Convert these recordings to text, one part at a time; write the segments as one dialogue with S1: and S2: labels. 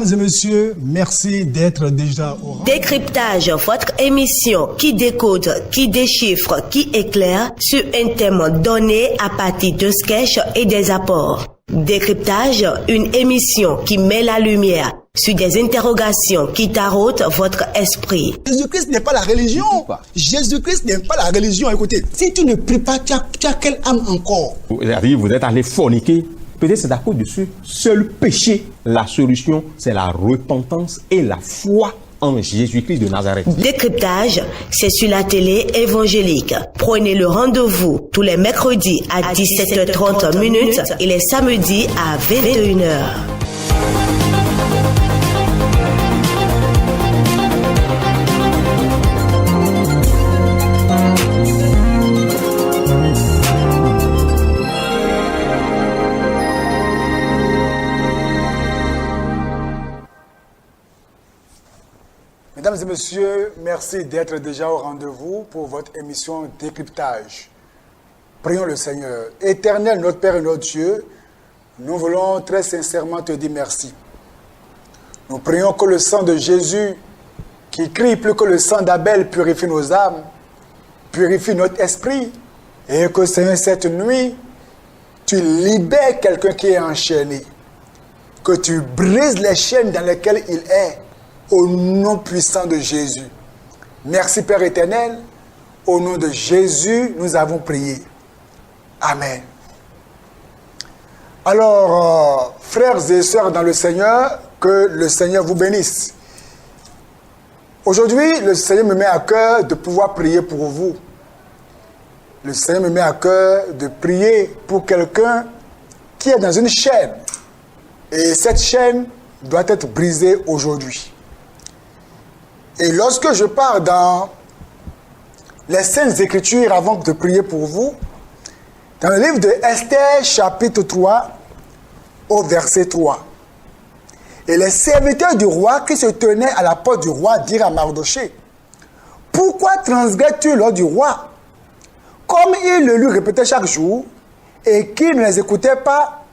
S1: Mesdames et messieurs, merci d'être déjà au rendez-vous.
S2: Décryptage, votre émission qui décode, qui déchiffre, qui éclaire sur un thème donné à partir de sketchs et des apports. Décryptage, une émission qui met la lumière sur des interrogations qui taraudent votre esprit.
S1: Jésus-Christ n'est pas la religion. Jésus-Christ n'est pas la religion. Écoutez, si tu ne pries pas, tu as quelle âme encore?
S3: Vous êtes allé forniquer. Peut-être c'est à cause de ce seul péché. La solution, c'est la repentance et la foi en Jésus-Christ de Nazareth.
S2: Décryptage, c'est sur la télé évangélique. Prenez le rendez-vous tous les mercredis à 17h30 et les samedis à 21h.
S1: Mesdames et messieurs, merci d'être déjà au rendez-vous pour votre émission Décryptage. Prions le Seigneur. Éternel, notre Père et notre Dieu, nous voulons très sincèrement te dire merci. Nous prions que le sang de Jésus, qui crie plus que le sang d'Abel, purifie nos âmes, purifie notre esprit, et que Seigneur, cette nuit, tu libères quelqu'un qui est enchaîné, que tu brises les chaînes dans lesquelles il est, au nom puissant de Jésus. Merci Père éternel. Au nom de Jésus, nous avons prié. Amen. Alors, frères et sœurs dans le Seigneur, que le Seigneur vous bénisse. Aujourd'hui, le Seigneur me met à cœur de pouvoir prier pour vous. Le Seigneur me met à cœur de prier pour quelqu'un qui est dans une chaîne. Et cette chaîne doit être brisée aujourd'hui. Et lorsque je pars dans les Saintes Écritures avant de prier pour vous, dans le livre de Esther, chapitre 3, au verset 3, et les serviteurs du roi qui se tenaient à la porte du roi dirent à Mardoché, « Pourquoi transgresses-tu l'ordre du roi ?» Comme il le lui répétait chaque jour, et qu'il ne les écoutait pas,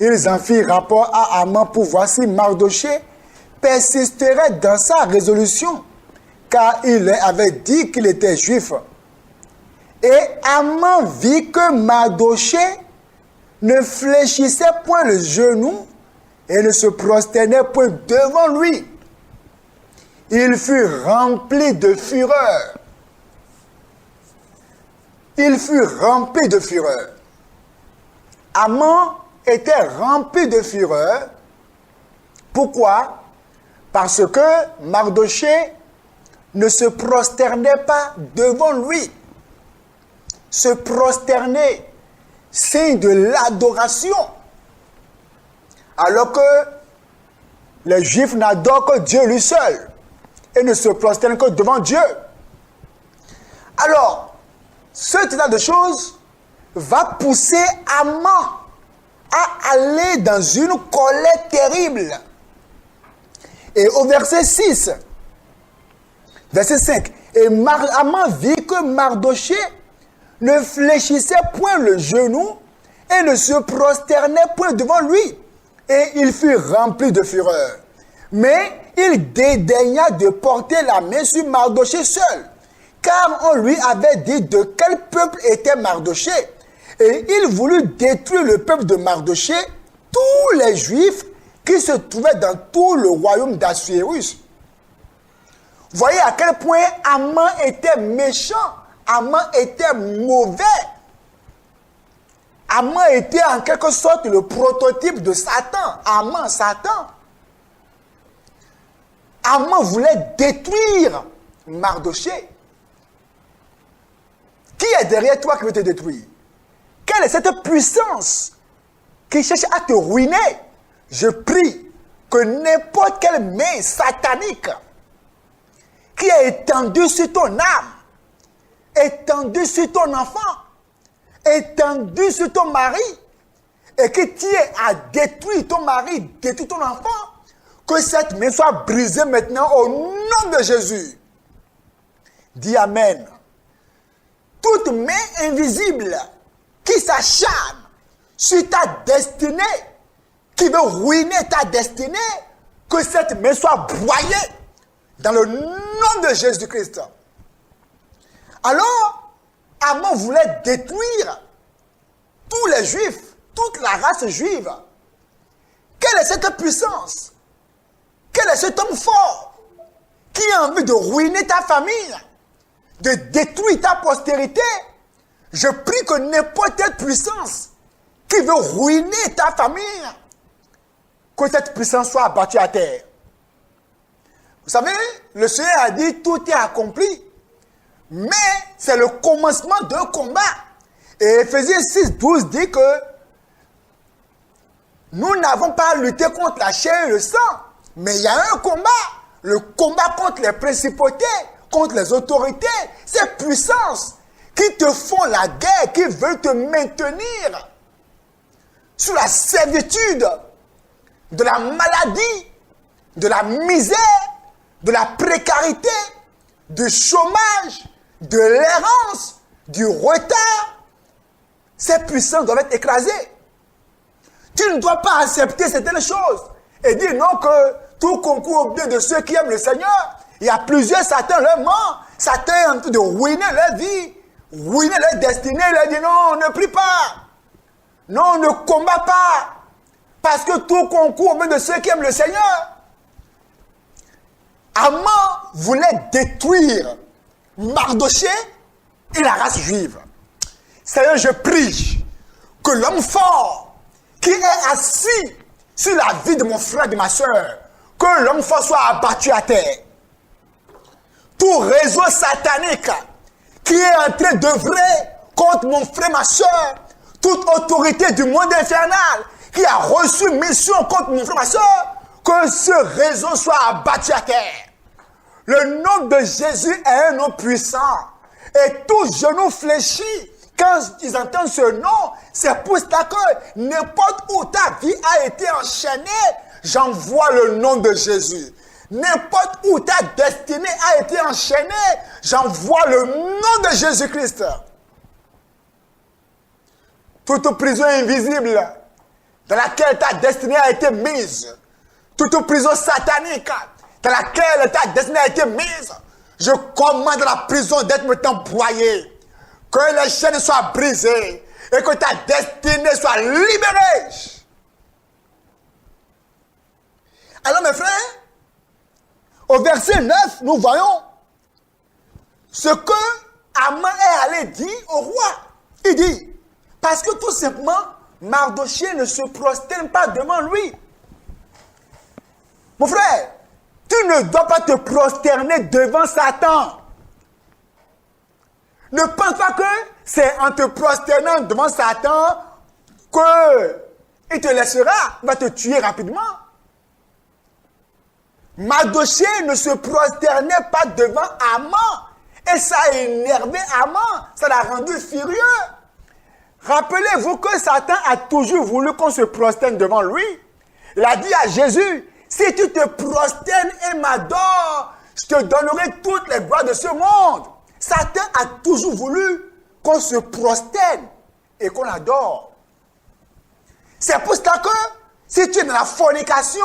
S1: ils en firent rapport à Haman pour voir si Mardoché persisterait dans sa résolution, car il avait dit qu'il était juif. Et Haman vit que Mardoché ne fléchissait point le genou et ne se prosternait point devant lui. Il fut rempli de fureur. Il fut rempli de fureur. Haman était rempli de fureur. Pourquoi? Parce que Mardoché ne se prosternait pas devant lui. Se prosterner, signe de l'adoration. Alors que les Juifs n'adorent que Dieu lui seul et ne se prosternent que devant Dieu. Alors, ce état de choses va pousser Haman à aller dans une colère terrible. Et au verset 6, verset 5, et Haman vit que Mardoché ne fléchissait point le genou et ne se prosternait point devant lui. Et il fut rempli de fureur. Mais il dédaigna de porter la main sur Mardoché seul, car on lui avait dit de quel peuple était Mardoché. Et il voulut détruire le peuple de Mardoché, tous les Juifs qui se trouvaient dans tout le royaume d'Assuérus. Voyez à quel point Haman était méchant, Haman était mauvais. Haman était en quelque sorte le prototype de Satan. Haman, Satan. Haman voulait détruire Mardoché. Qui est derrière toi qui veut te détruire? Quelle est cette puissance qui cherche à te ruiner? Je prie que n'importe quelle main satanique qui est étendue sur ton âme, étendue sur ton enfant, étendue sur ton mari, et qui tient à détruire ton mari, détruire ton enfant, que cette main soit brisée maintenant au nom de Jésus. Dis Amen. Toute main invisible qui s'acharne sur ta destinée, qui veut ruiner ta destinée, que cette maison soit broyée dans le nom de Jésus-Christ. Alors, Aman voulait détruire tous les Juifs, toute la race juive. Quelle est cette puissance? Quel est cet homme fort qui a envie de ruiner ta famille, de détruire ta postérité? Je prie que n'importe quelle puissance qui veut ruiner ta famille, que cette puissance soit abattue à terre. Vous savez, le Seigneur a dit tout est accompli, mais c'est le commencement d'un combat. Et Éphésiens 6:12 dit que nous n'avons pas à lutter contre la chair et le sang, mais il y a un combat, le combat contre les principautés, contre les autorités, ces puissances qui te font la guerre, qui veulent te maintenir sous la servitude de la maladie, de la misère, de la précarité, du chômage, de l'errance, du retard. Ces puissances doivent être écrasées. Tu ne dois pas accepter certaines choses et dire non que tout concourt au bien de ceux qui aiment le Seigneur. Il y a plusieurs Satan leur ment. Satan est en train de ruiner leur vie, ruiner leur destinée. Il leur dit non, ne prie pas. Non, ne combat pas. Parce que tout concourt au bien de ceux qui aiment le Seigneur. Aman voulait détruire Mardoché et la race juive. Seigneur, je prie que l'homme fort qui est assis sur la vie de mon frère et de ma soeur, que l'homme fort soit abattu à terre. Tout réseau satanique qui est en train d'œuvrer contre mon frère et ma soeur, toute autorité du monde infernal qui a reçu mission contre mon frère et ma soeur, que ce réseau soit abattu à terre. Le nom de Jésus est un nom puissant. Et tout genou fléchit quand ils entendent ce nom. C'est pour cela que n'importe où ta vie a été enchaînée, j'envoie le nom de Jésus. N'importe où ta destinée a été enchaînée, j'envoie le nom de Jésus-Christ. Toute prison invisible dans laquelle ta destinée a été mise, toute prison satanique dans laquelle ta destinée a été mise, je commande à la prison d'être maintenant broyée, que les chaînes soient brisées et que ta destinée soit libérée. Alors mes frères, au verset 9, nous voyons ce que Aman est allé dire au roi. Il dit, parce que tout simplement, Mardoché ne se prosterne pas devant lui. Mon frère, tu ne dois pas te prosterner devant Satan. Ne pense pas que c'est en te prosternant devant Satan qu'il te laissera, il va te tuer rapidement. Mardoché ne se prosternait pas devant Aman. Et ça a énervé Aman, ça l'a rendu furieux. Rappelez-vous que Satan a toujours voulu qu'on se prosterne devant lui. Il a dit à Jésus, si tu te prosternes et m'adores, je te donnerai toutes les gloires de ce monde. Satan a toujours voulu qu'on se prosterne et qu'on adore. C'est pour cela que si tu es dans la fornication,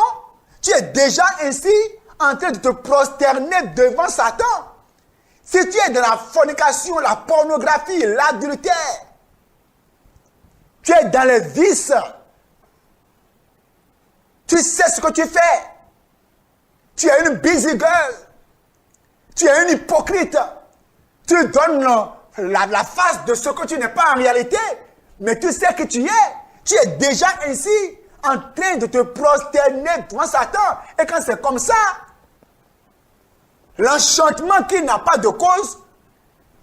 S1: tu es déjà ainsi en train de te prosterner devant Satan. Si tu es dans la fornication, la pornographie, l'adultère, tu es dans les vices, tu sais ce que tu fais. Tu es une busy girl. Tu es une hypocrite. Tu donnes la face de ce que tu n'es pas en réalité. Mais tu sais que tu es. Tu es déjà ainsi en train de te prosterner devant Satan. Et quand c'est comme ça, l'enchantement qui n'a pas de cause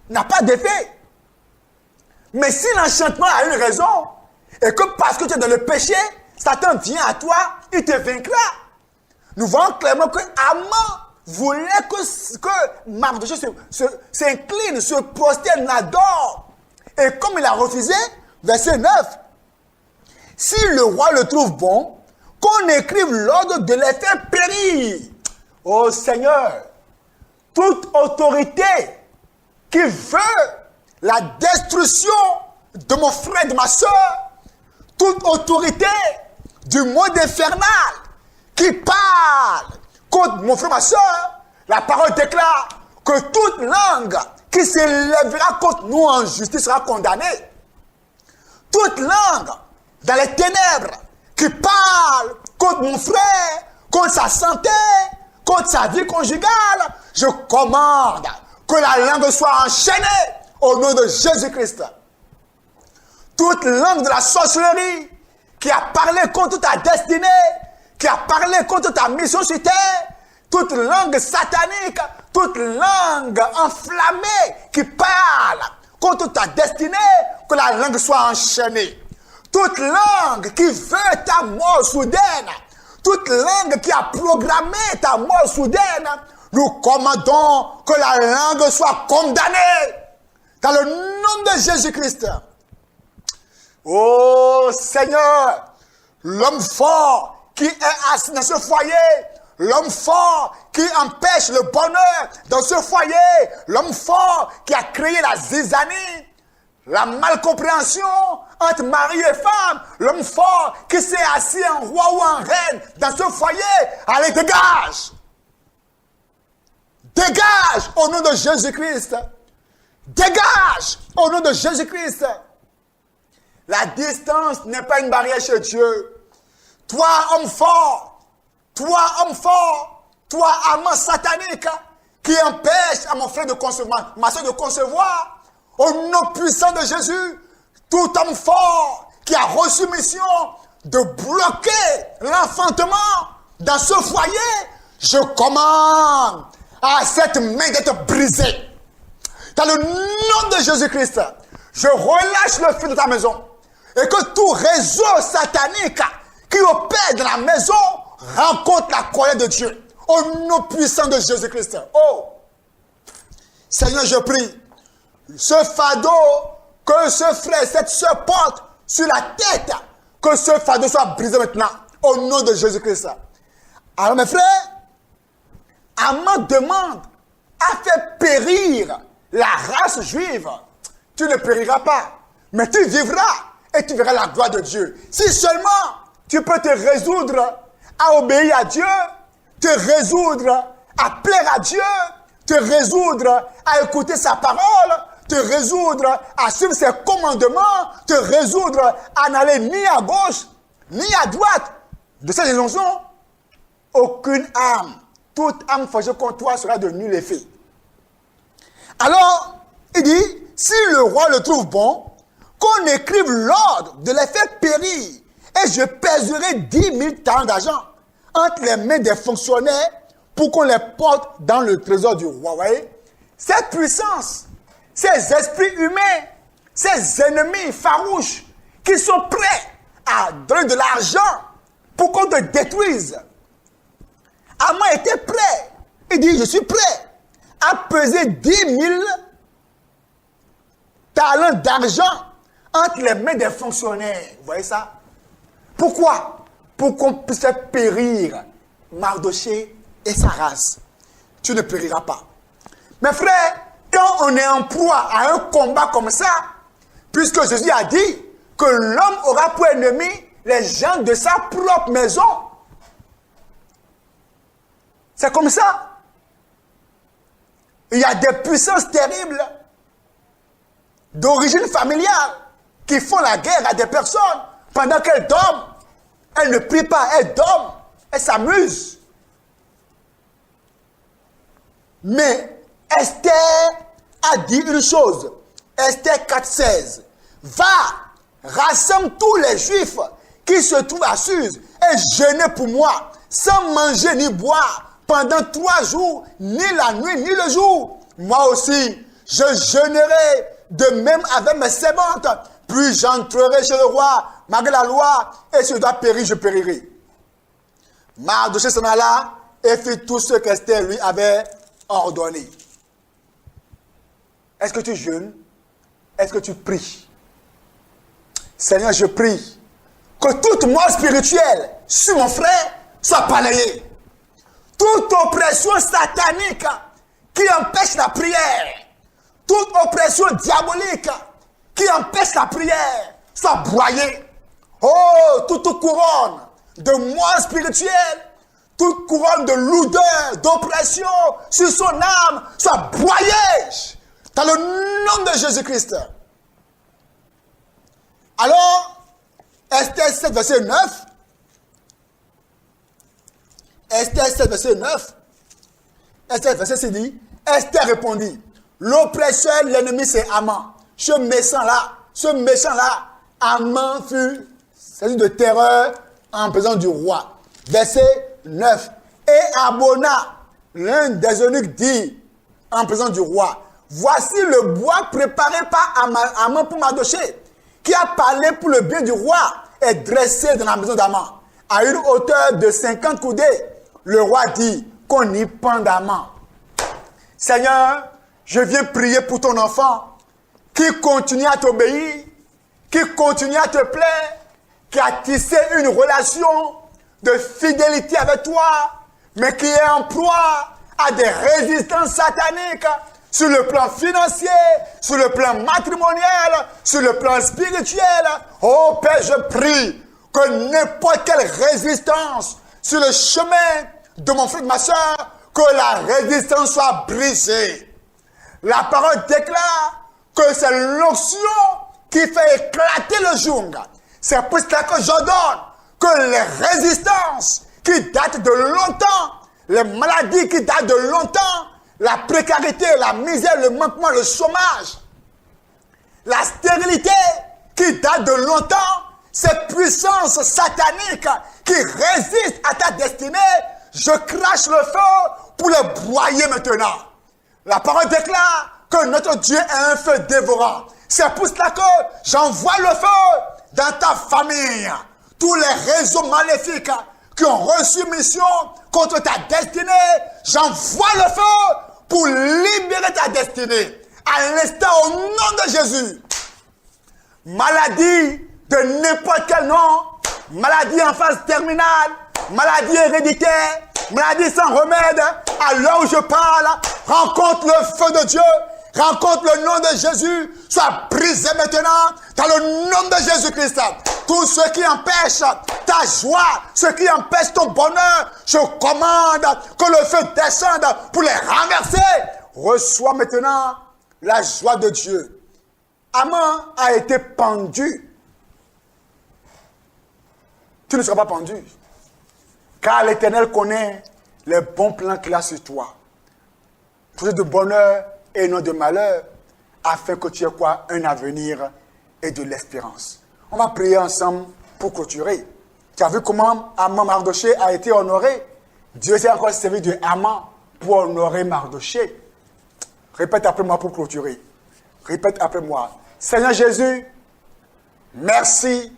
S1: n'a pas d'effet. Mais si l'enchantement a une raison, et que parce que tu es dans le péché, Satan vient à toi, il te vaincra. Nous voyons clairement que Aman voulait que Mardoché s'incline, se prosterne, adore. Et comme il a refusé, verset 9, si le roi le trouve bon, qu'on écrive l'ordre de les faire périr. Ô Seigneur, toute autorité qui veut la destruction de mon frère et de ma soeur, toute autorité du monde infernal qui parle contre mon frère, ma soeur, la parole déclare que toute langue qui s'élèvera contre nous en justice sera condamnée. Toute langue dans les ténèbres qui parle contre mon frère, contre sa santé, contre sa vie conjugale, je commande que la langue soit enchaînée au nom de Jésus-Christ. Toute langue de la sorcellerie qui a parlé contre ta destinée, qui a parlé contre ta mission sur terre, toute langue satanique, toute langue enflammée qui parle contre ta destinée, que la langue soit enchaînée. Toute langue qui veut ta mort soudaine, toute langue qui a programmé ta mort soudaine, nous commandons que la langue soit condamnée dans le nom de Jésus-Christ. Oh Seigneur, l'homme fort qui est assis dans ce foyer, l'homme fort qui empêche le bonheur dans ce foyer, l'homme fort qui a créé la zizanie, la malcompréhension entre mari et femme, l'homme fort qui s'est assis en roi ou en reine dans ce foyer, allez, dégage! Dégage au nom de Jésus-Christ! Dégage au nom de Jésus-Christ! La distance n'est pas une barrière chez Dieu. Toi, homme fort, toi, amant satanique, qui empêche à mon frère de concevoir, ma soeur de concevoir, au nom puissant de Jésus, tout homme fort qui a reçu mission de bloquer l'enfantement dans ce foyer, je commande à cette main d'être brisée. Dans le nom de Jésus-Christ, je relâche le feu de ta maison et que tout réseau satanique qui opère dans la maison rencontre la colère de Dieu. Au nom puissant de Jésus-Christ. Oh! Seigneur, je prie, ce fardeau que ce frère, cette soeur porte sur la tête, que ce fardeau soit brisé maintenant. Au nom de Jésus-Christ. Alors mes frères, Aman demande à faire périr la race juive. Tu ne périras pas, mais tu vivras et tu verras la gloire de Dieu. Si seulement tu peux te résoudre à obéir à Dieu, te résoudre à plaire à Dieu, te résoudre à écouter sa parole, te résoudre à suivre ses commandements, te résoudre à n'aller ni à gauche, ni à droite. De cette raison, aucune âme, toute âme forgée contre toi sera de nul effet. Alors, il dit, si le roi le trouve bon, qu'on écrive l'ordre de les faire périr, et je pèserai 10 000 talents d'argent entre les mains des fonctionnaires pour qu'on les porte dans le trésor du roi. Vous voyez? Cette puissance, ces esprits humains, ces ennemis farouches qui sont prêts à donner de l'argent pour qu'on te détruise. Aman était prêt. Il dit, je suis prêt à peser 10 000 talents d'argent entre les mains des fonctionnaires. Vous voyez ça? Pourquoi? Pour qu'on puisse faire périr Mardochée et sa race. Tu ne périras pas. Mes frères, quand on est en proie à un combat comme ça, puisque Jésus a dit que l'homme aura pour ennemi les gens de sa propre maison. C'est comme ça. Il y a des puissances terribles d'origine familiale qui font la guerre à des personnes pendant qu'elles dorment. Elles ne prient pas, elles dorment, elles s'amusent. Mais Esther a dit une chose. Esther 4,16. Va, rassemble tous les Juifs qui se trouvent à Suse et jeûnez pour moi, sans manger ni boire, pendant 3 jours, ni la nuit, ni le jour. Moi aussi, je jeûnerai de même avec mes servantes. Puis j'entrerai chez le roi, malgré la loi, et si je dois périr, je périrai. Mardochée s'en alla et fit tout ce qu'Esther lui avait ordonné. Est-ce que tu jeûnes? Est-ce que tu pries? Seigneur, je prie que toute mort spirituelle sur mon frère soit balayée. Toute oppression satanique qui empêche la prière, toute oppression diabolique qui empêche la prière, soit broyée. Oh, toute couronne de mort spirituelle, toute couronne de lourdeur, d'oppression sur son âme soit broyée dans le nom de Jésus-Christ. Alors, Esther 7, verset 9. Esther 7, verset 9. Esther, verset 6 dit, Esther répondit, l'oppresseur, l'ennemi, c'est Haman. Ce méchant-là, Haman fut saisi de terreur en présence du roi. Verset 9. Et Abona, l'un des eunuques, dit en présence du roi, voici le bois préparé par Haman pour Mardochée, qui a parlé pour le bien du roi, est dressé dans la maison d'Haman, à une hauteur de 50 coudées. Le roi dit qu'on y pende Haman. Seigneur, je viens prier pour ton enfant qui continue à t'obéir, qui continue à te plaire, qui a tissé une relation de fidélité avec toi, mais qui est en proie à des résistances sataniques sur le plan financier, sur le plan matrimonial, sur le plan spirituel. Oh Père, je prie que n'importe quelle résistance sur le chemin de mon frère et de ma soeur, que la résistance soit brisée. La parole déclare que c'est l'onction qui fait éclater le joug. C'est pour cela que j'ordonne que les résistances qui datent de longtemps, les maladies qui datent de longtemps, la précarité, la misère, le manquement, le chômage, la stérilité qui date de longtemps, ces puissances sataniques qui résistent à ta destinée, je crache le feu pour les broyer maintenant. La parole déclare que notre Dieu est un feu dévorant. C'est pour cela que j'envoie le feu dans ta famille. Tous les réseaux maléfiques qui ont reçu mission contre ta destinée, j'envoie le feu pour libérer ta destinée. À l'instant, au nom de Jésus. Maladie de n'importe quel nom, maladie en phase terminale, maladie héréditaire, maladie sans remède, à l'heure où je parle, rencontre le feu de Dieu, rencontre le nom de Jésus, soit brisé maintenant dans le nom de Jésus-Christ. Tout ce qui empêche ta joie, ce qui empêche ton bonheur, je commande que le feu descende pour les renverser. Reçois maintenant la joie de Dieu. Haman a été pendu. Tu ne seras pas pendu. Car l'Éternel connaît les bons plans qu'il a sur toi. Projet de bonheur et non de malheur, afin que tu aies quoi? Un avenir et de l'espérance. On va prier ensemble pour clôturer. Tu as vu comment Haman Mardochée a été honoré? Dieu s'est encore servi de Haman pour honorer Mardochée. Répète après moi pour clôturer. Répète après moi. Seigneur Jésus, merci.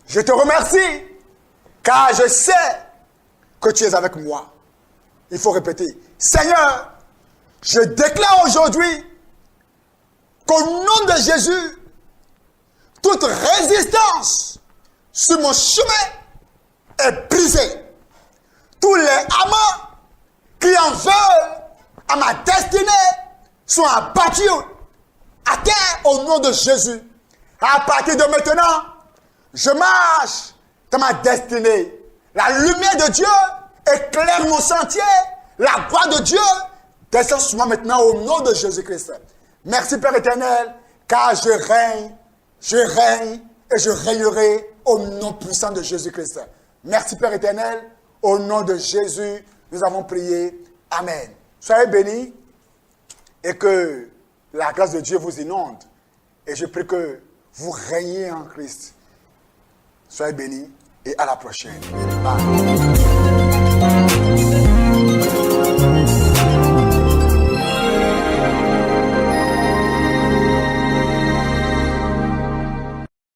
S1: Je te remercie, car je sais que tu es avec moi. Il faut répéter. Seigneur, je déclare aujourd'hui qu'au nom de Jésus, toute résistance sur mon chemin est brisée. Tous les amants qui en veulent à ma destinée sont abattus à terre au nom de Jésus. À partir de maintenant, je marche dans ma destinée. La lumière de Dieu éclaire mon sentier. La gloire de Dieu descend sur moi maintenant au nom de Jésus-Christ. Merci Père éternel, car je règne et je régnerai au nom puissant de Jésus-Christ. Merci Père éternel, au nom de Jésus, nous avons prié. Amen. Soyez bénis et que la grâce de Dieu vous inonde. Et je prie que vous régniez en Christ. Soyez bénis et à la prochaine. Amen.